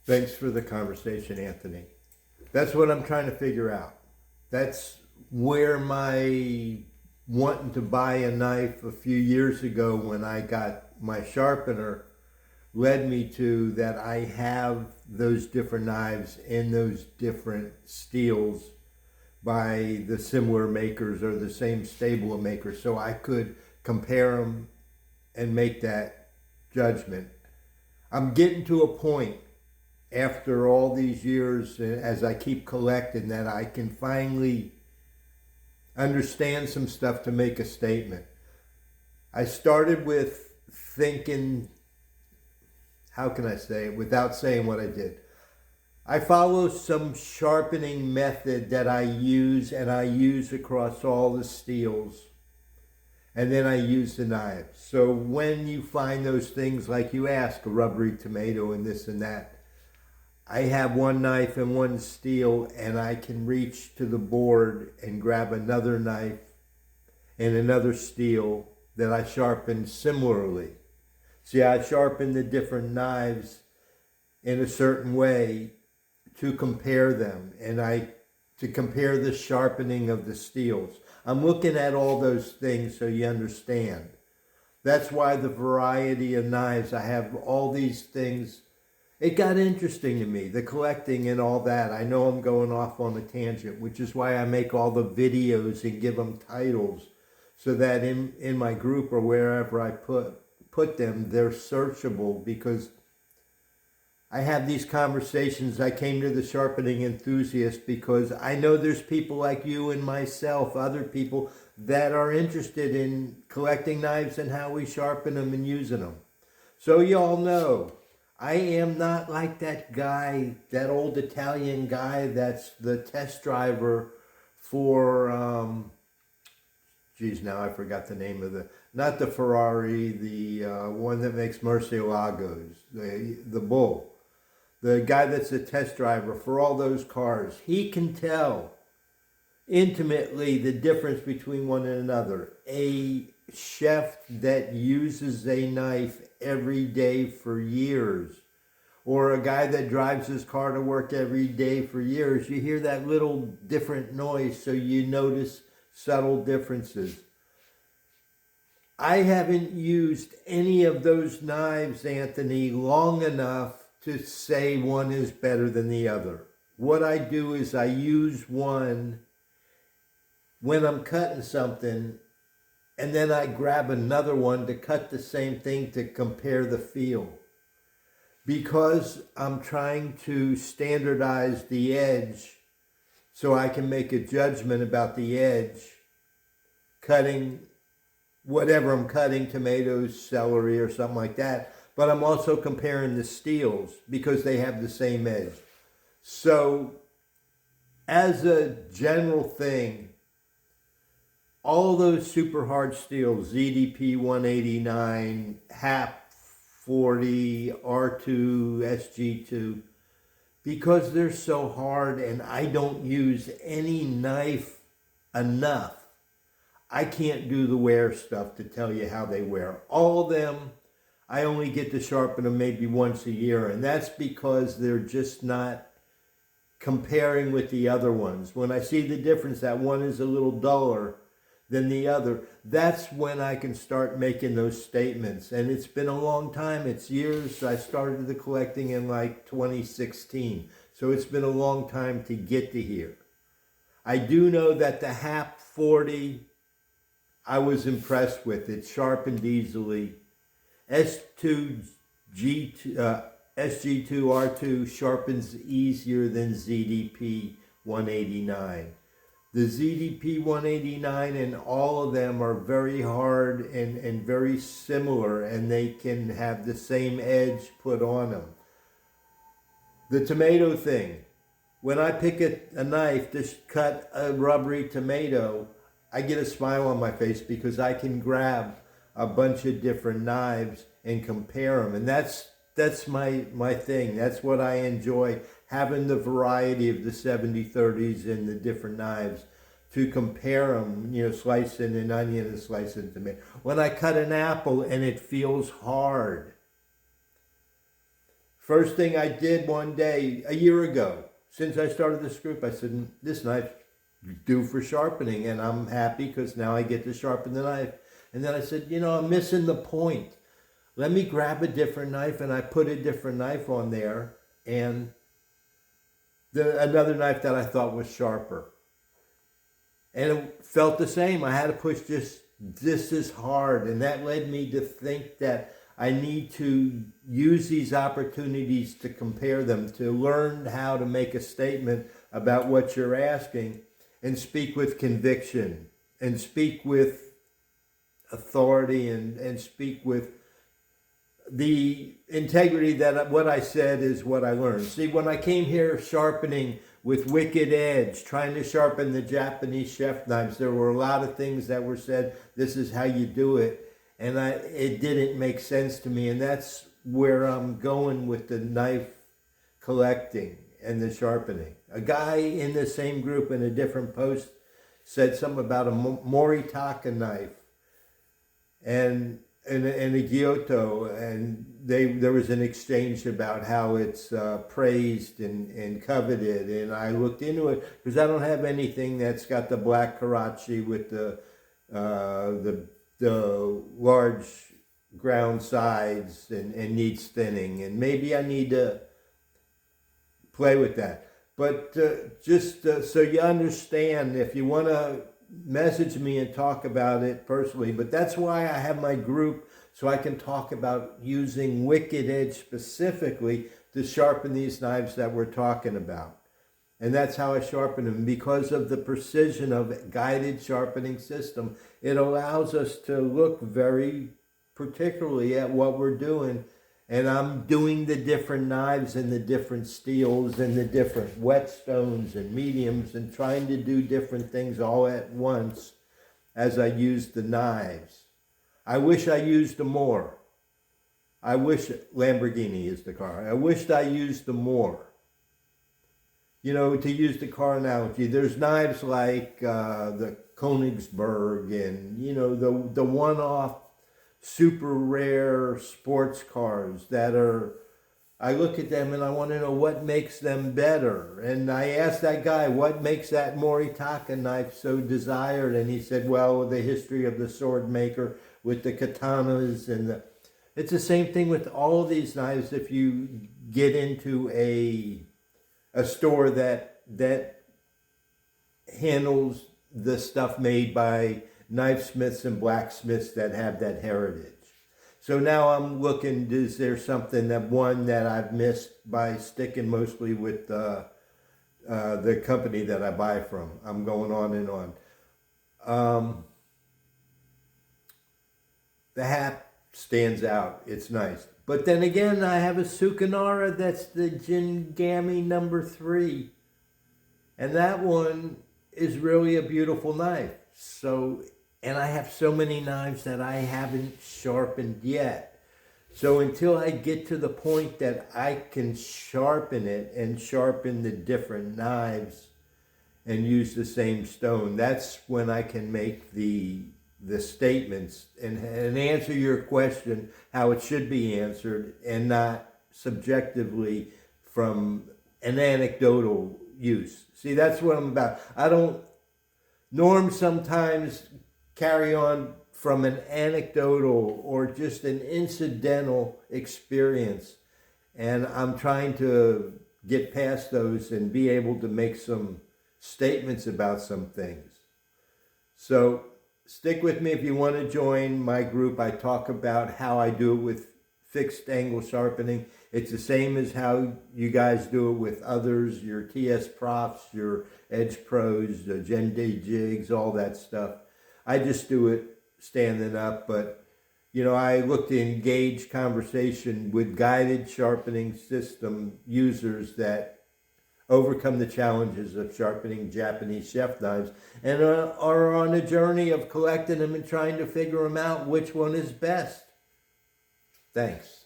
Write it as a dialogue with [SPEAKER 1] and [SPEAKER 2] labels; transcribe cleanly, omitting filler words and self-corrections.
[SPEAKER 1] Thanks for the conversation, Anthony. That's what I'm trying to figure out. That's where my wanting to buy a knife a few years ago when I got my sharpener led me to, that I have those different knives in those different steels by the similar makers or the same stable of makers, so I could compare them and make that judgment. I'm getting to a point after all these years, as I keep collecting, that I can finally understand some stuff to make a statement. I started with thinking, how can I say it without saying what I did? I follow some sharpening method that I use, and I use across all the steels. And then I use the knives. So when you find those things, like you ask, a rubbery tomato and this and that, I have one knife and one steel, and I can reach to the board and grab another knife and another steel that I sharpen similarly. See, I sharpen the different knives in a certain way to compare them, and to compare the sharpening of the steels. I'm looking at all those things so you understand. That's why the variety of knives, I have all these things. It got interesting to me, the collecting and all that. I know I'm going off on a tangent, which is why I make all the videos and give them titles, so that in my group or wherever I put them, they're searchable, because I have these conversations. I came to the Sharpening Enthusiast because I know there's people like you and myself, other people that are interested in collecting knives and how we sharpen them and using them. So y'all know, I am not like that guy, that old Italian guy that's the test driver for, geez, now I forgot the name of not the Ferrari, the one that makes Murcielagos, the Bull. The guy that's a test driver for all those cars. He can tell intimately the difference between one and another. A chef that uses a knife every day for years, or a guy that drives his car to work every day for years, you hear that little different noise, so you notice subtle differences. I haven't used any of those knives, Anthony, long enough to say one is better than the other. What I do is I use one when I'm cutting something, and then I grab another one to cut the same thing to compare the feel. Because I'm trying to standardize the edge so I can make a judgment about the edge, cutting whatever I'm cutting, tomatoes, celery, or something like that. But I'm also comparing the steels because they have the same edge. So as a general thing, all those super hard steels, ZDP 189, HAP 40, R2, SG2, because they're so hard and I don't use any knife enough, I can't do the wear stuff to tell you how they wear. All of them, I only get to sharpen them maybe once a year, and that's because they're just not comparing with the other ones. When I see the difference, that one is a little duller than the other, that's when I can start making those statements. And it's been a long time. It's years. I started the collecting in like 2016. So it's been a long time to get to here. I do know that the HAP 40, I was impressed with. It sharpened easily. SG2R2 sharpens easier than ZDP 189. The ZDP 189 and all of them are very hard and very similar, and they can have the same edge put on them. The tomato thing, when I pick a knife to cut a rubbery tomato, I get a smile on my face because I can grab a bunch of different knives and compare them. And that's my thing. That's what I enjoy, having the variety of the 70-30s and the different knives to compare them, slicing an onion and slicing tomato. When I cut an apple and it feels hard, First thing I did one day, a year ago, since I started this group, I said, this knife due for sharpening, and I'm happy because now I get to sharpen the knife. And then I said, I'm missing the point. Let me grab a different knife, and I put a different knife on there, and another knife that I thought was sharper. And it felt the same. I had to push just as hard, and that led me to think that I need to use these opportunities to compare them, to learn how to make a statement about what you're asking, and speak with conviction, and speak with authority, and speak with the integrity that what I said is what I learned. See, when I came here sharpening with Wicked Edge, trying to sharpen the Japanese chef knives, there were a lot of things that were said, this is how you do it. And it didn't make sense to me. And that's where I'm going with the knife collecting and the sharpening. A guy in the same group in a different post said something about a Moritaka knife and a Gyuto, and there was an exchange about how it's praised and coveted. And I looked into it because I don't have anything that's got the black Karachi with the large ground sides and needs thinning, and maybe I need to play with that. But just so you understand, if you want to message me and talk about it personally, but that's why I have my group, so I can talk about using Wicked Edge specifically to sharpen these knives that we're talking about. And that's how I sharpen them. Because of the precision of a guided sharpening system, it allows us to look very particularly at what we're doing. And I'm doing the different knives and the different steels and the different whetstones and mediums and trying to do different things all at once as I use the knives. I wish I used them more. I wish Lamborghini is the car. I wished I used them more. To use the car analogy, there's knives like the Königsberg and, the one-off super rare sports cars that are, I look at them and I want to know what makes them better. And I asked that guy, what makes that Moritaka knife so desired? And he said, well, the history of the sword maker with the katanas and it's the same thing with all these knives. If you get into a store that handles the stuff made by knifesmiths and blacksmiths that have that heritage. So now I'm looking, is there something that I've missed by sticking mostly with the company that I buy from? I'm going on and on. The hat stands out. It's nice. But then again, I have a Sukanara that's the Jingami number 3. And that one is really a beautiful knife. And I have so many knives that I haven't sharpened yet. So until I get to the point that I can sharpen it and sharpen the different knives and use the same stone, that's when I can make the statements and answer your question how it should be answered and not subjectively from an anecdotal use. See, that's what I'm about. Norms sometimes carry on from an anecdotal or just an incidental experience. And I'm trying to get past those and be able to make some statements about some things. So stick with me if you want to join my group. I talk about how I do it with fixed angle sharpening. It's the same as how you guys do it with others, your TS Profs, your Edge Pros, the Gen D jigs, all that stuff. I just do it standing up, but I look to engage conversation with guided sharpening system users that overcome the challenges of sharpening Japanese chef knives and are on a journey of collecting them and trying to figure them out which one is best. Thanks.